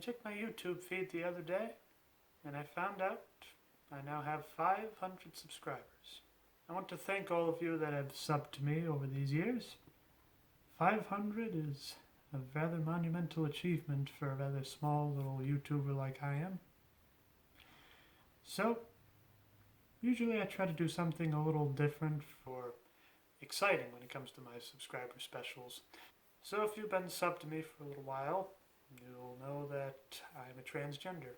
checked my YouTube feed the other day, and I found out I now have 500 subscribers. I want to thank all of you that have subbed to me over these years. 500 is a rather monumental achievement for a rather small little YouTuber like I am. So, usually I try to do something a little different or exciting when it comes to my subscriber specials. So if you've been subbed to me for a little while, you'll know that I'm a transgender.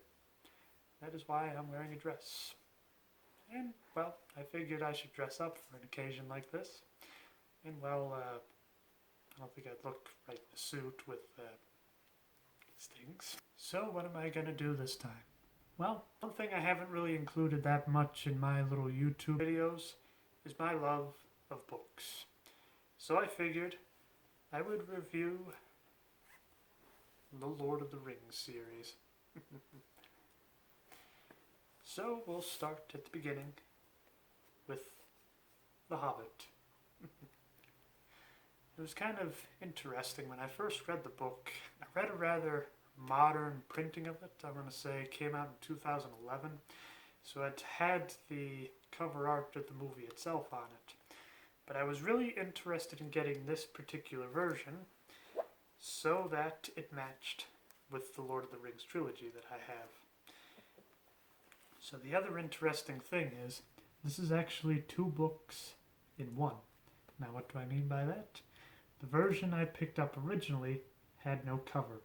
That is why I'm wearing a dress. And, well, I figured I should dress up for an occasion like this. And, well, I don't think I'd look right in a suit with these things. So what am I going to do this time? Well, one thing I haven't really included that much in my little YouTube videos is my love of books. So I figured I would review the Lord of the Rings series. So we'll start at the beginning with The Hobbit. It was kind of interesting when I first read the book. I read a rather modern printing of it. I want to say it came out in 2011. So it had the cover art of the movie itself on it. But I was really interested in getting this particular version so that it matched with the Lord of the Rings trilogy that I have. So the other interesting thing is, this is actually 2 books in one. Now what do I mean by that? The version I picked up originally had no cover.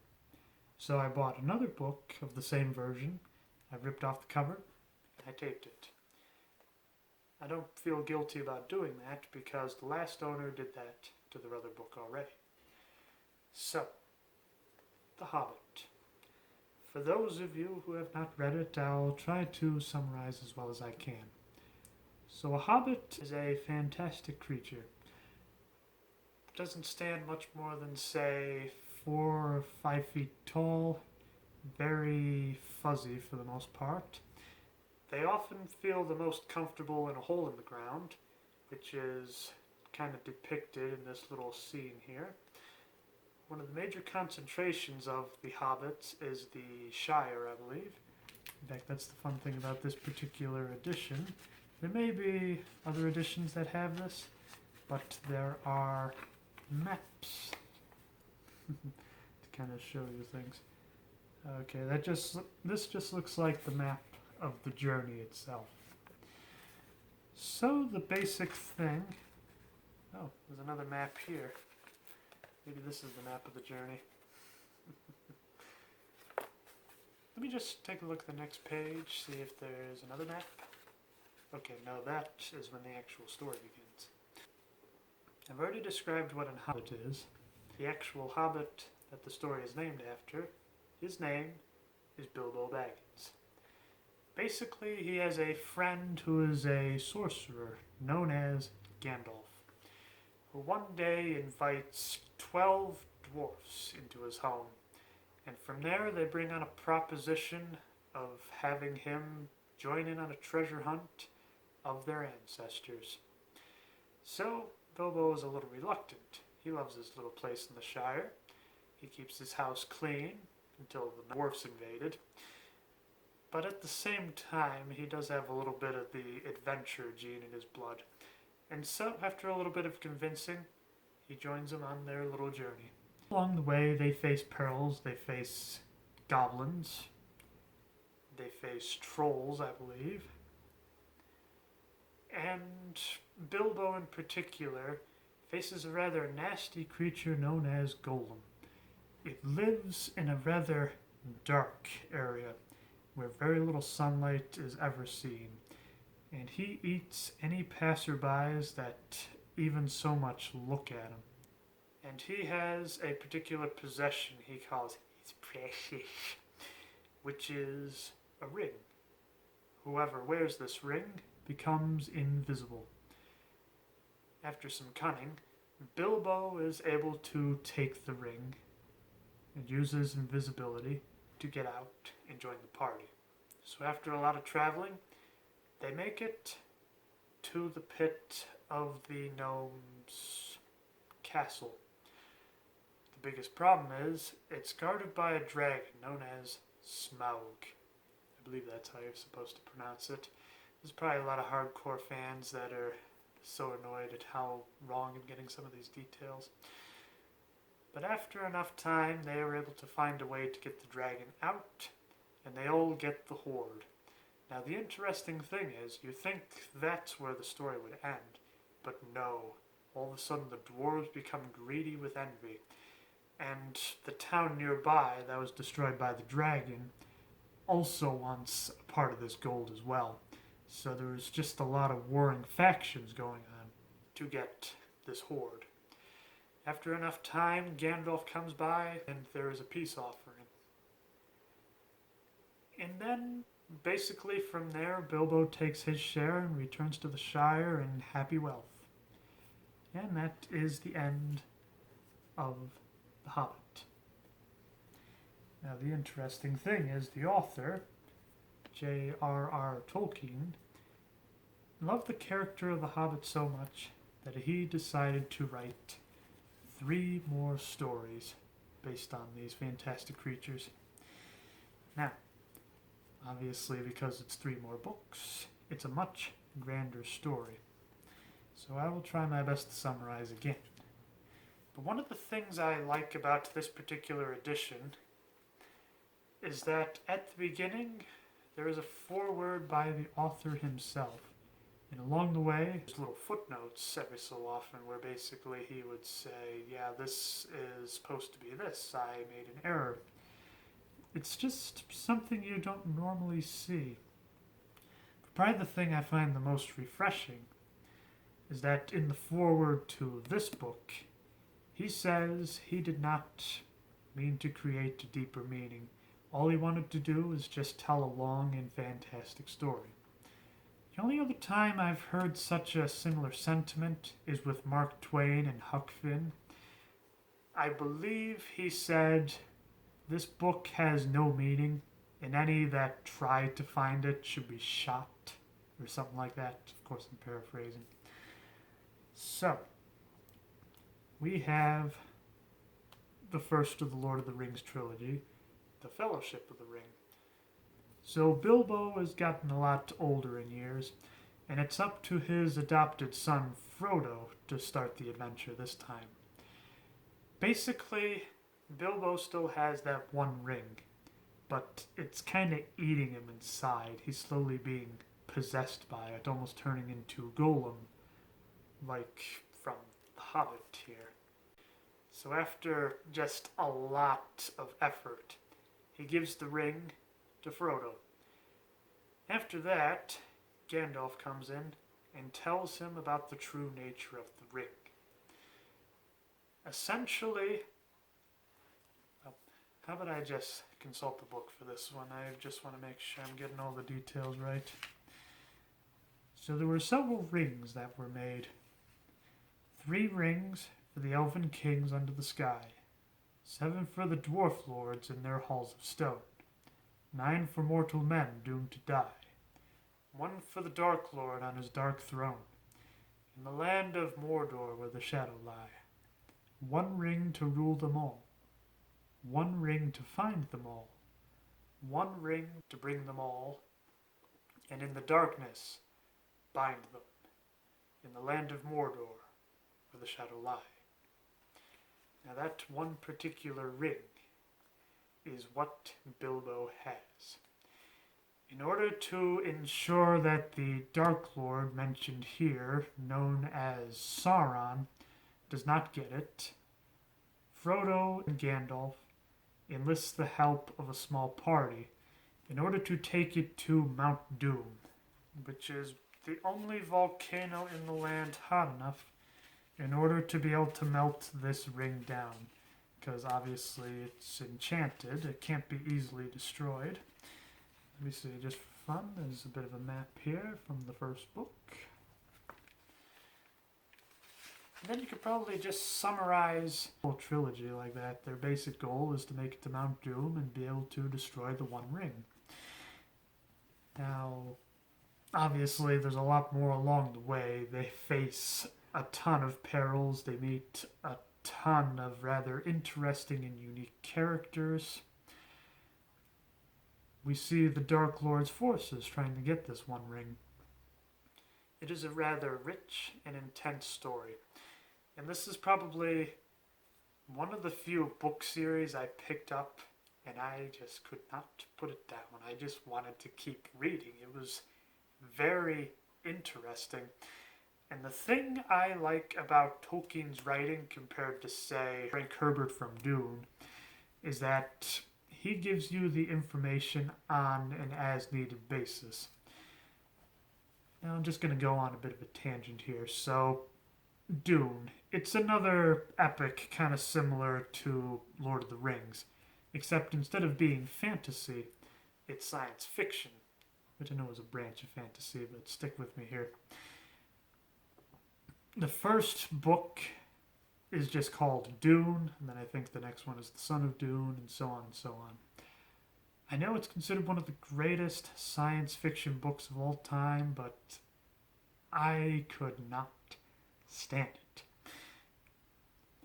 So I bought another book of the same version, I ripped off the cover, and I taped it. I don't feel guilty about doing that because the last owner did that to their other book already. So, The Hobbit. For those of you who have not read it, I'll try to summarize as well as I can. So a hobbit is a fantastic creature. It doesn't stand much more than, say, 4 or 5 feet tall, very fuzzy for the most part. They often feel the most comfortable in a hole in the ground, which is kind of depicted in this little scene here. One of the major concentrations of the hobbits is the Shire, I believe. In fact, that's the fun thing about this particular edition. There may be other editions that have this, but there are maps to kind of show you things. Okay, this just looks like the map of the journey itself. So the basic thing... Oh, there's another map here. Maybe this is the map of the journey. Let me just take a look at the next page, see if there's another map. Okay, no, that is when the actual story begins. I've already described what a hobbit is. The actual hobbit that the story is named after, his name is Bilbo Baggins. Basically, he has a friend who is a sorcerer known as Gandalf, who one day invites 12 dwarfs into his home, and from there they bring on a proposition of having him join in on a treasure hunt of their ancestors. So Bilbo is a little reluctant. He loves his little place in the Shire. He keeps his house clean until the dwarfs invaded. But at the same time, he does have a little bit of the adventure gene in his blood. And so, after a little bit of convincing, he joins them on their little journey. Along the way, they face perils. They face goblins. They face trolls, I believe. And Bilbo in particular faces a rather nasty creature known as Golem. It lives in a rather dark area where very little sunlight is ever seen. And he eats any passerbys that even so much look at him. And he has a particular possession he calls his precious, which is a ring. Whoever wears this ring becomes invisible. After some cunning, Bilbo is able to take the ring and uses invisibility to get out and join the party. So after a lot of traveling, they make it to the pit of the gnome's castle. The biggest problem is it's guarded by a dragon known as Smaug. I believe that's how you're supposed to pronounce it. There's probably a lot of hardcore fans that are so annoyed at how wrong I'm getting some of these details. But after enough time, they are able to find a way to get the dragon out, and they all get the Horde. Now, the interesting thing is, you think that's where the story would end, but no. All of a sudden, the dwarves become greedy with envy, and the town nearby that was destroyed by the dragon also wants a part of this gold as well. So there's just a lot of warring factions going on to get this Horde. After enough time, Gandalf comes by, and there is a peace offering. And then, basically from there, Bilbo takes his share and returns to the Shire in happy wealth. And that is the end of The Hobbit. Now, the interesting thing is the author, J.R.R. Tolkien, loved the character of the Hobbit so much that he decided to write 3 more stories based on these fantastic creatures. Now, obviously, because it's 3 more books, it's a much grander story. So I will try my best to summarize again. But one of the things I like about this particular edition is that at the beginning, there is a foreword by the author himself. And along the way, there's little footnotes every so often where basically he would say, yeah, this is supposed to be this. I made an error. It's just something you don't normally see. But probably the thing I find the most refreshing is that in the foreword to this book, he says he did not mean to create a deeper meaning. All he wanted to do is just tell a long and fantastic story. The only other time I've heard such a similar sentiment is with Mark Twain and Huck Finn. I believe he said, this book has no meaning, and any that try to find it should be shot, or something like that. Of course, I'm paraphrasing. So, we have the first of the Lord of the Rings trilogy, The Fellowship of the Ring. So Bilbo has gotten a lot older in years, and it's up to his adopted son Frodo to start the adventure this time. Basically, Bilbo still has that one ring, but it's kind of eating him inside. He's slowly being possessed by it, almost turning into Gollum, like from The Hobbit here. So after just a lot of effort, he gives the ring to Frodo. After that, Gandalf comes in and tells him about the true nature of the ring. Essentially, how about I just consult the book for this one? I just want to make sure I'm getting all the details right. So there were several rings that were made. 3 rings for the elven kings under the sky, 7 for the dwarf lords in their halls of stone, 9 for mortal men doomed to die, 1 for the Dark Lord on his dark throne, in the land of Mordor where the shadow lie, 1 ring to rule them all, 1 ring to find them all, 1 ring to bring them all, and in the darkness bind them, in the land of Mordor where the shadow lie. Now that one particular ring is what Bilbo has. In order to ensure that the Dark Lord mentioned here, known as Sauron, does not get it, Frodo and Gandalf enlist the help of a small party in order to take it to Mount Doom, which is the only volcano in the land hot enough in order to be able to melt this ring down, because obviously it's enchanted, it can't be easily destroyed. Let me see, just for fun, there's a bit of a map here from the first book. And then you could probably just summarize the whole trilogy like that. Their basic goal is to make it to Mount Doom and be able to destroy the One Ring. Now, obviously there's a lot more along the way. They face a ton of perils, they meet a ton of rather interesting and unique characters. We see the Dark Lord's forces trying to get this One Ring. It is a rather rich and intense story, and this is probably one of the few book series I picked up and I just could not put it down. I just wanted to keep reading. It was very interesting. And the thing I like about Tolkien's writing compared to, say, Frank Herbert from Dune is that he gives you the information on an as-needed basis. Now I'm just going to go on a bit of a tangent here. So, Dune. It's another epic kind of similar to Lord of the Rings, except instead of being fantasy, it's science fiction, which I know is a branch of fantasy, but stick with me here. The first book is just called Dune, and then I think the next one is The Son of Dune, and so on and so on. I know it's considered one of the greatest science fiction books of all time, but I could not stand it.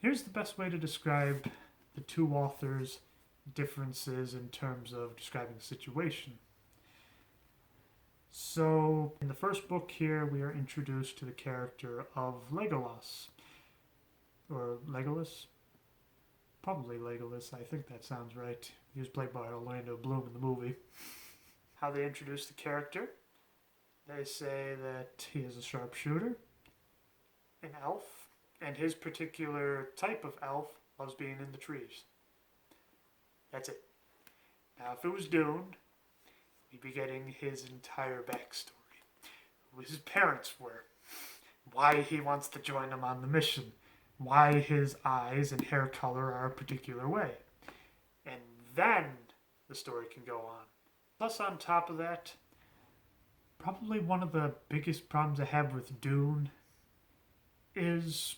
Here's the best way to describe the two authors' differences in terms of describing the situation. So, in the first book here, we are introduced to the character of Legolas. Or Legolas? Probably Legolas, I think that sounds right. He was played by Orlando Bloom in the movie. How they introduce the character? They say that he is a sharpshooter, an elf, and his particular type of elf loves being in the trees. That's it. Now, if it was Dune, we'd be getting his entire backstory. Who his parents were, why he wants to join them on the mission, why his eyes and hair color are a particular way. And then the story can go on. Plus, on top of that, probably one of the biggest problems I have with Dune is...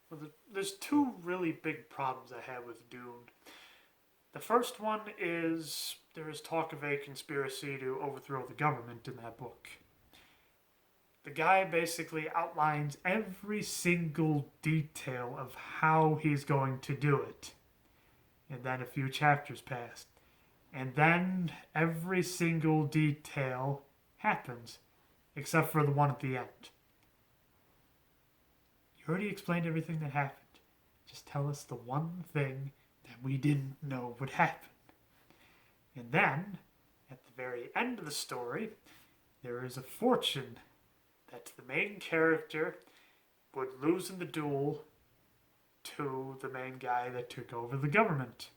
Well, there's two really big problems I have with Dune. The first one is there is talk of a conspiracy to overthrow the government in that book. The guy basically outlines every single detail of how he's going to do it. And then a few chapters pass. And then every single detail happens, except for the one at the end. You already explained everything that happened. Just tell us the one thing that we didn't know would happen. And then, at the very end of the story, there is a fortune that the main character would lose in the duel to the main guy that took over the government.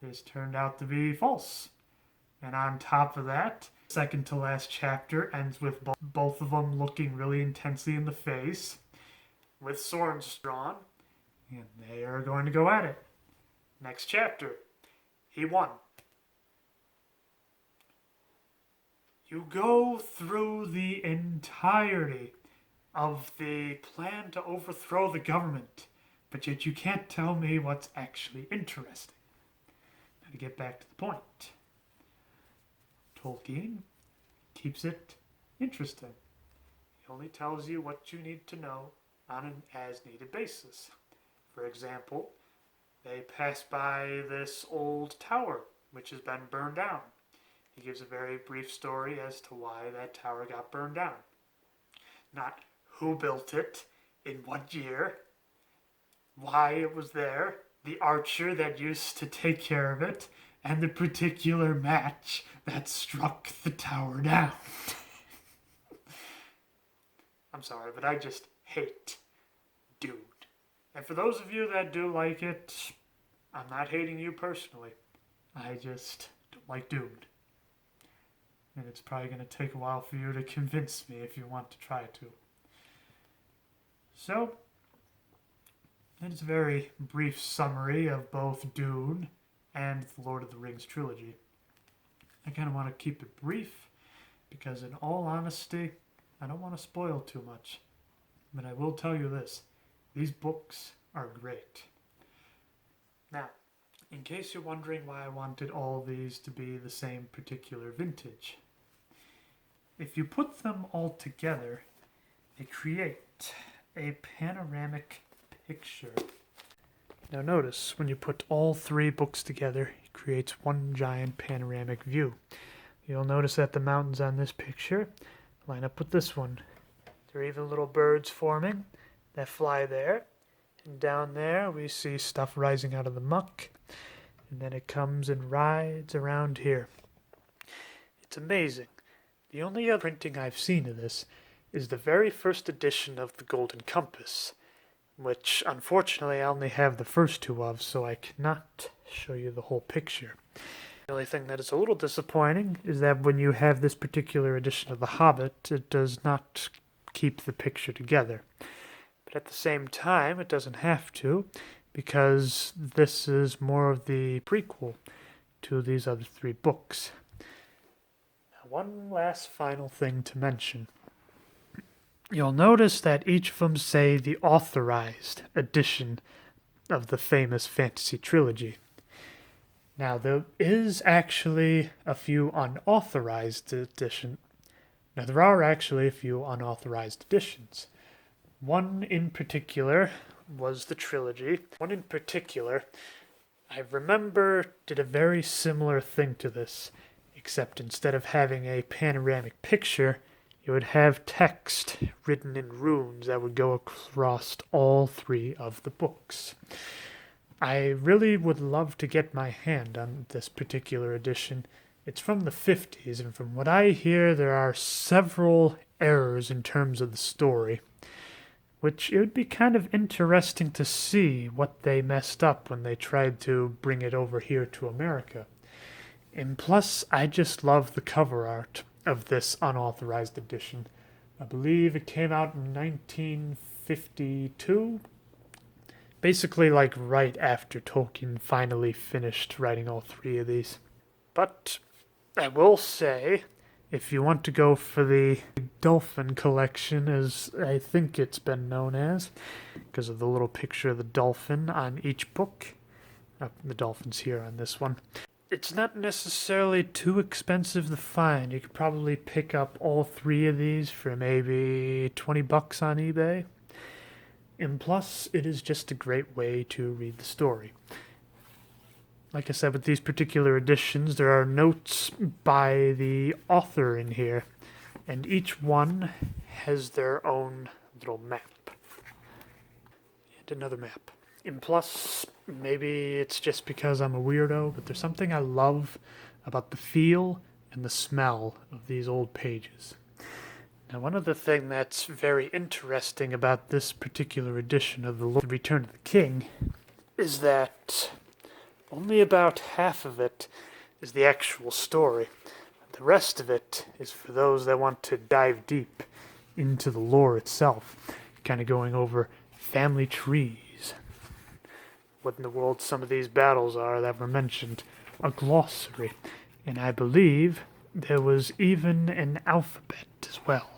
This turned out to be false. And on top of that, second to last chapter ends with both of them looking really intensely in the face, with swords drawn, and they are going to go at it. Next chapter, he won. You go through the entirety of the plan to overthrow the government, but yet you can't tell me what's actually interesting. Now to get back to the point. Tolkien keeps it interesting. He only tells you what you need to know on an as-needed basis. For example, they pass by this old tower, which has been burned down. He gives a very brief story as to why that tower got burned down. Not who built it, in what year, why it was there, the archer that used to take care of it, and the particular match that struck the tower down. I'm sorry, but I just hate Dune. And for those of you that do like it, I'm not hating you personally. I just don't like Dune. And it's probably going to take a while for you to convince me if you want to try to. So, that is a very brief summary of both Dune and the Lord of the Rings trilogy. I kind of want to keep it brief because, in all honesty, I don't want to spoil too much. But I will tell you this. These books are great. Now, in case you're wondering why I wanted all these to be the same particular vintage, if you put them all together, they create a panoramic picture. Now notice, when you put all three books together, it creates one giant panoramic view. You'll notice that the mountains on this picture line up with this one. There are even little birds forming that fly there. And down there we see stuff rising out of the muck. And then it comes and rides around here. It's amazing. The only other printing I've seen of this is the very first edition of the Golden Compass, which unfortunately I only have the first two of, so I cannot show you the whole picture. The only thing that is a little disappointing is that when you have this particular edition of The Hobbit, it does not keep the picture together. But at the same time, it doesn't have to, because this is more of the prequel to these other three books. Now, one last final thing to mention. You'll notice that each of them say the authorized edition of the famous fantasy trilogy. Now, there is actually a few unauthorized editions. Now, there are actually a few unauthorized editions. One in particular was the trilogy. One in particular, I remember, did a very similar thing to this, except instead of having a panoramic picture, you would have text written in runes that would go across all three of the books. I really would love to get my hand on this particular edition. It's from the 50s, and from what I hear, there are several errors in terms of the story, which it would be kind of interesting to see what they messed up when they tried to bring it over here to America. And plus, I just love the cover art of this unauthorized edition. I believe it came out in 1952. Basically, like right after Tolkien finally finished writing all three of these. But I will say, if you want to go for the dolphin collection, as I think it's been known as, because of the little picture of the dolphin on each book, the dolphin's here on this one, it's not necessarily too expensive to find. You could probably pick up all three of these for maybe $20 on eBay. And plus, it is just a great way to read the story. Like I said, with these particular editions, there are notes by the author in here, and each one has their own little map. And another map. And plus, maybe it's just because I'm a weirdo, but there's something I love about the feel and the smell of these old pages. Now, one other thing that's very interesting about this particular edition of The Return of the King is that only about half of it is the actual story. The rest of it is for those that want to dive deep into the lore itself, kind of going over family trees, what in the world some of these battles are that were mentioned, a glossary, and I believe there was even an alphabet as well.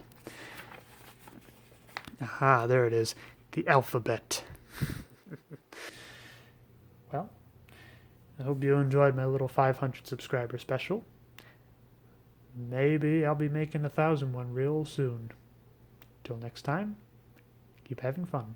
Aha, there it is. The alphabet. Well, I hope you enjoyed my little 500 subscriber special. Maybe I'll be making 1,000 one real soon. Till next time, keep having fun.